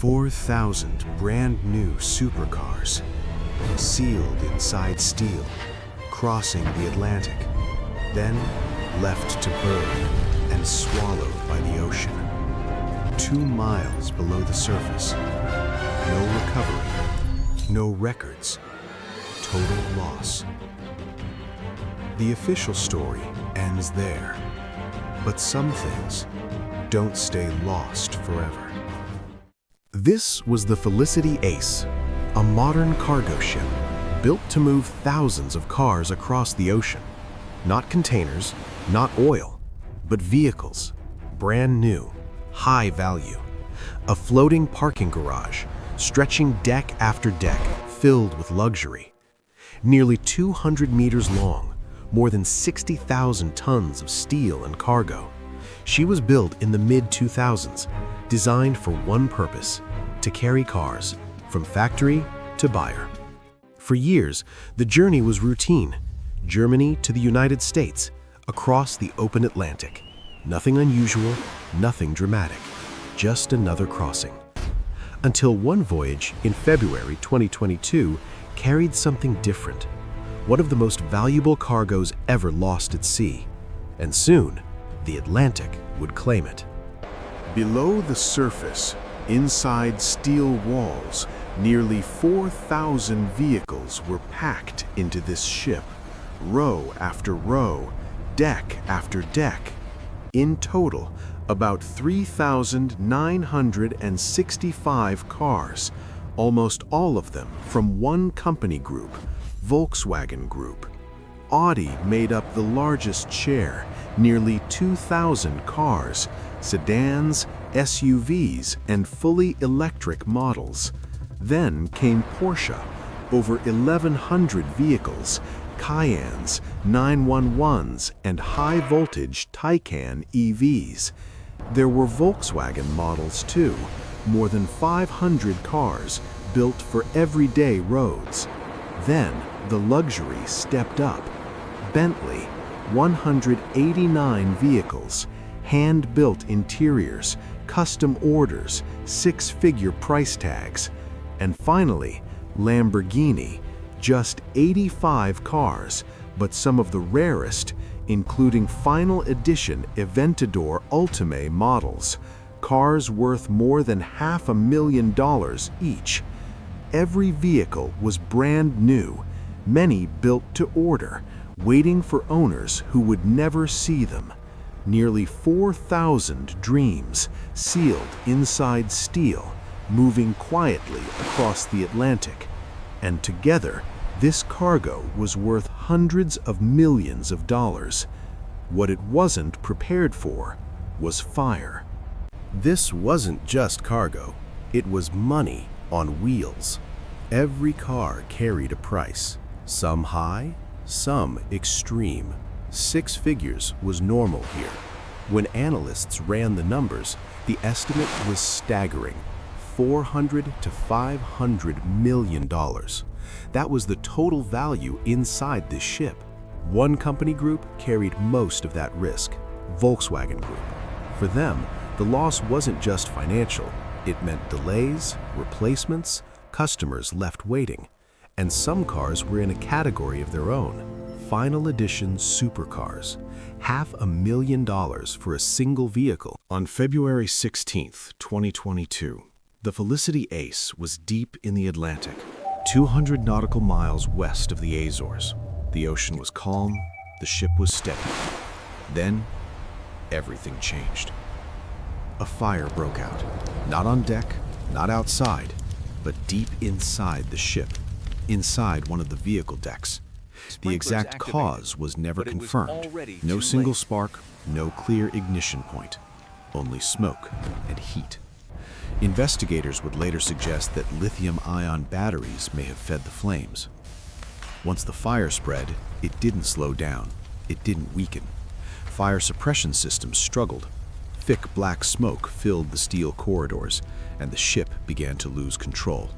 4,000 brand new supercars, sealed inside steel, crossing the Atlantic, then left to burn and swallowed by the ocean. 2 miles below the surface, no recovery, no records, total loss. The official story ends there, but some things don't stay lost forever. This was the Felicity Ace, a modern cargo ship built to move thousands of cars across the ocean. Not containers, not oil, but vehicles, brand new, high value. A floating parking garage, stretching deck after deck, filled with luxury. Nearly 200 meters long, more than 60,000 tons of steel and cargo. She was built in the mid-2000s, designed for one purpose: to carry cars from factory to buyer. For years, the journey was routine: Germany to the United States, across the open Atlantic. Nothing unusual, nothing dramatic, just another crossing. Until one voyage in February 2022 carried something different. One of the most valuable cargoes ever lost at sea. And soon, the Atlantic would claim it. Below the surface, inside steel walls, nearly 4,000 vehicles were packed into this ship, row after row, deck after deck. In total, about 3,965 cars, almost all of them from one company group, Volkswagen Group. Audi made up the largest share, nearly 2,000 cars, sedans, SUVs, and fully electric models. Then came Porsche, over 1,100 vehicles, Cayennes, 911s, and high-voltage Taycan EVs. There were Volkswagen models too, more than 500 cars built for everyday roads. Then the luxury stepped up. Bentley, 189 vehicles, hand-built interiors, custom orders, 6-figure price tags. And finally, Lamborghini, just 85 cars, but some of the rarest, including final edition Aventador Ultimae models, cars worth more than $500,000 each. Every vehicle was brand new, many built to order, waiting for owners who would never see them. Nearly 4,000 dreams sealed inside steel, moving quietly across the Atlantic. And together, this cargo was worth hundreds of millions of dollars. What it wasn't prepared for was fire. This wasn't just cargo, it was money on wheels. Every car carried a price, some high, some extreme. 6 figures was normal here. When analysts ran the numbers, the estimate was staggering: $400 to $500 million. That was the total value inside this ship. One company group carried most of that risk, Volkswagen Group. For them, the loss wasn't just financial. It meant delays, replacements, customers left waiting. And some cars were in a category of their own. Final edition supercars, $500,000 for a single vehicle. On February 16, 2022, the Felicity Ace was deep in the Atlantic, 200 nautical miles west of the Azores. The ocean was calm, the ship was steady. Then, everything changed. A fire broke out, not on deck, not outside, but deep inside the ship, inside one of the vehicle decks. The exact cause was never confirmed. No single spark, no clear ignition point, only smoke and heat. Investigators would later suggest that lithium-ion batteries may have fed the flames. Once the fire spread, it didn't slow down, it didn't weaken. Fire suppression systems struggled. Thick black smoke filled the steel corridors, and the ship began to lose control.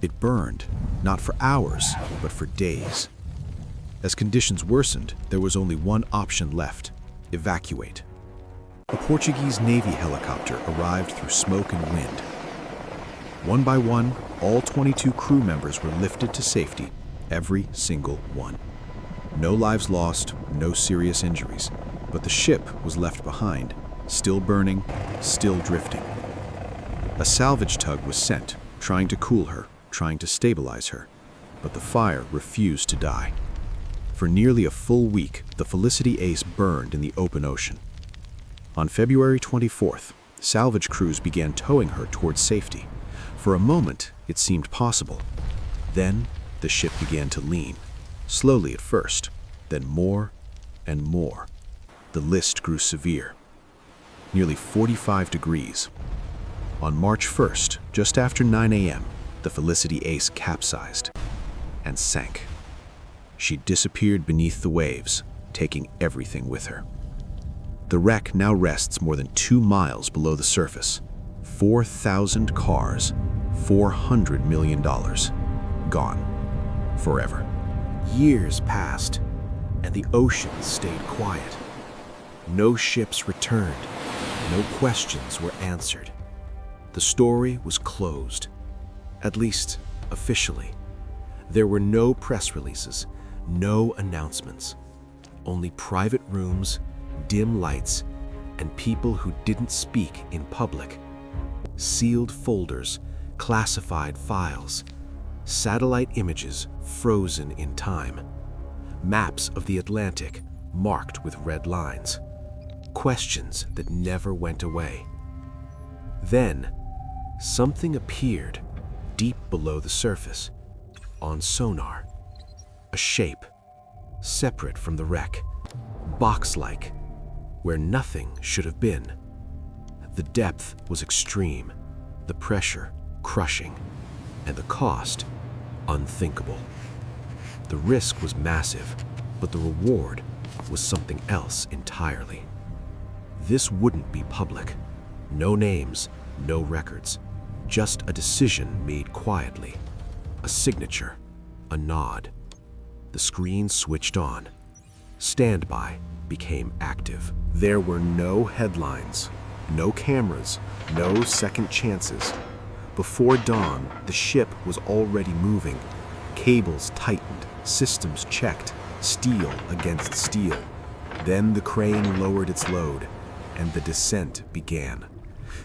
It burned, not for hours, but for days. As conditions worsened, there was only one option left: evacuate. A Portuguese Navy helicopter arrived through smoke and wind. One by one, all 22 crew members were lifted to safety, every single one. No lives lost, no serious injuries, but the ship was left behind, still burning, still drifting. A salvage tug was sent, trying to cool her, trying to stabilize her, but the fire refused to die. For nearly a full week, the Felicity Ace burned in the open ocean. On February 24th, salvage crews began towing her towards safety. For a moment, it seemed possible. Then, the ship began to lean, slowly at first, then more and more. The list grew severe. Nearly 45 degrees. On March 1st, just after 9 a.m., the Felicity Ace capsized and sank. She disappeared beneath the waves, taking everything with her. The wreck now rests more than 2 miles below the surface. 4,000 cars, $400 million, gone forever. Years passed, and the ocean stayed quiet. No ships returned, no questions were answered. The story was closed, at least officially. There were no press releases, no announcements, only private rooms, dim lights, and people who didn't speak in public. Sealed folders, classified files, satellite images frozen in time, maps of the Atlantic marked with red lines, questions that never went away. Then, something appeared deep below the surface, on sonar. A shape, separate from the wreck, box-like, where nothing should have been. The depth was extreme, the pressure crushing, and the cost unthinkable. The risk was massive, but the reward was something else entirely. This wouldn't be public. No names, no records, just a decision made quietly. A signature, a nod. The screen switched on. Standby became active. There were no headlines, no cameras, no second chances. Before dawn, the ship was already moving. Cables tightened, systems checked, steel against steel. Then the crane lowered its load, and the descent began.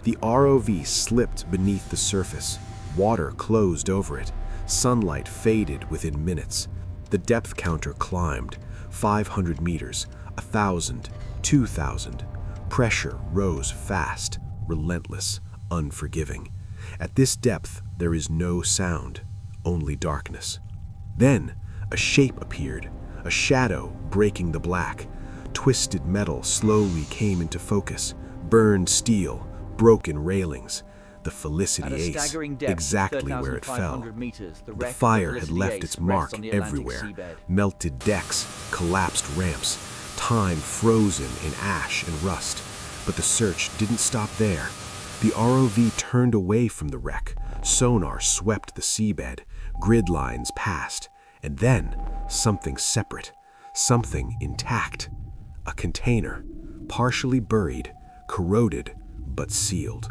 The ROV slipped beneath the surface. Water closed over it. Sunlight faded within minutes. The depth counter climbed. 500 meters, 1,000, 2,000. Pressure rose fast, relentless, unforgiving. At this depth, there is no sound, only darkness. Then, a shape appeared, a shadow breaking the black. Twisted metal slowly came into focus, burned steel, broken railings. The Felicity Ace, exactly where it fell. The fire had left its mark everywhere. Melted decks, collapsed ramps, time frozen in ash and rust. But the search didn't stop there. The ROV turned away from the wreck. Sonar swept the seabed. Grid lines passed. And then, something separate, something intact. A container, partially buried, corroded, but sealed.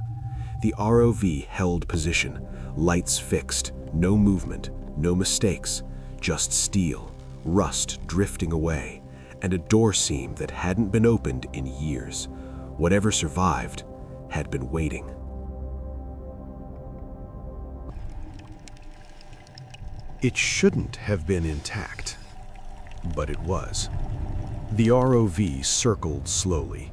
The ROV held position, lights fixed, no movement, no mistakes, just steel, rust drifting away, and a door seam that hadn't been opened in years. Whatever survived had been waiting. It shouldn't have been intact, but it was. The ROV circled slowly.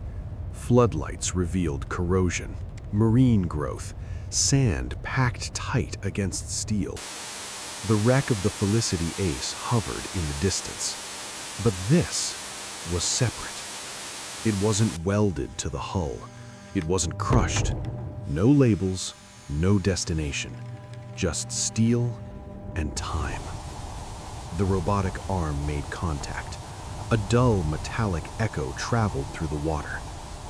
Floodlights revealed corrosion, marine growth, sand packed tight against steel. The wreck of the Felicity Ace hovered in the distance. But this was separate. It wasn't welded to the hull. It wasn't crushed. No labels, no destination. Just steel and time. The robotic arm made contact. A dull metallic echo traveled through the water.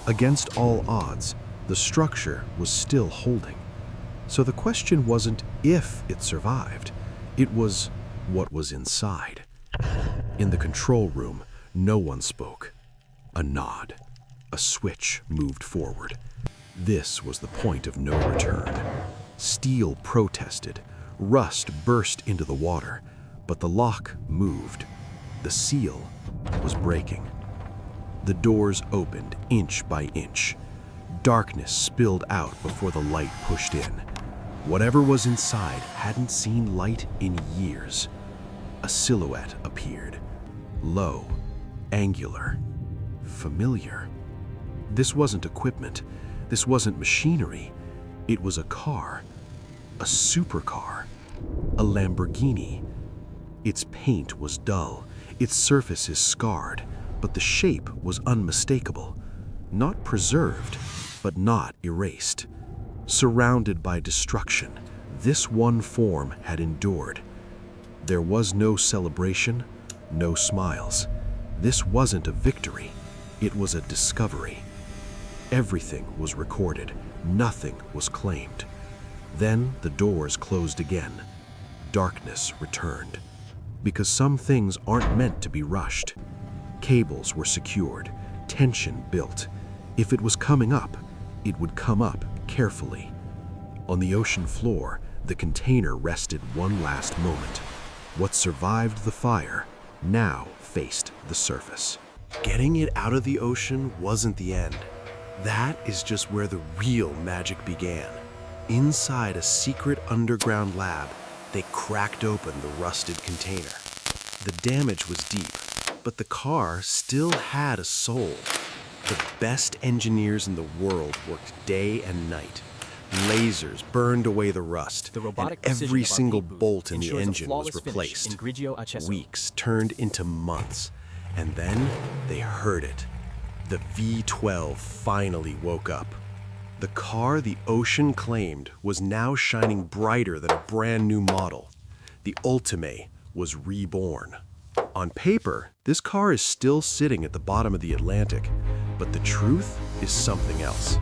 Against all odds, the structure was still holding. So the question wasn't if it survived, it was what was inside. In the control room, no one spoke. A nod. A switch moved forward. This was the point of no return. Steel protested. Rust burst into the water, but the lock moved. The seal was breaking. The doors opened inch by inch. Darkness spilled out before the light pushed in. Whatever was inside hadn't seen light in years. A silhouette appeared. Low, angular, familiar. This wasn't equipment. This wasn't machinery. It was a car. A supercar. A Lamborghini. Its paint was dull. Its surfaces scarred, but the shape was unmistakable. Not preserved, but not erased. Surrounded by destruction, this one form had endured. There was no celebration, no smiles. This wasn't a victory, it was a discovery. Everything was recorded, nothing was claimed. Then the doors closed again. Darkness returned. Because some things aren't meant to be rushed. Cables were secured, tension built. If it was coming up, it would come up carefully. On the ocean floor, the container rested one last moment. What survived the fire now faced the surface. Getting it out of the ocean wasn't the end. That is just where the real magic began. Inside a secret underground lab, they cracked open the rusted container. The damage was deep, but the car still had a soul. The best engineers in the world worked day and night. Lasers burned away the rust, and every single bolt in the engine was replaced. Weeks turned into months, and then they heard it. The V12 finally woke up. The car the ocean claimed was now shining brighter than a brand new model. The Ultimae was reborn. On paper, this car is still sitting at the bottom of the Atlantic, but the truth is something else.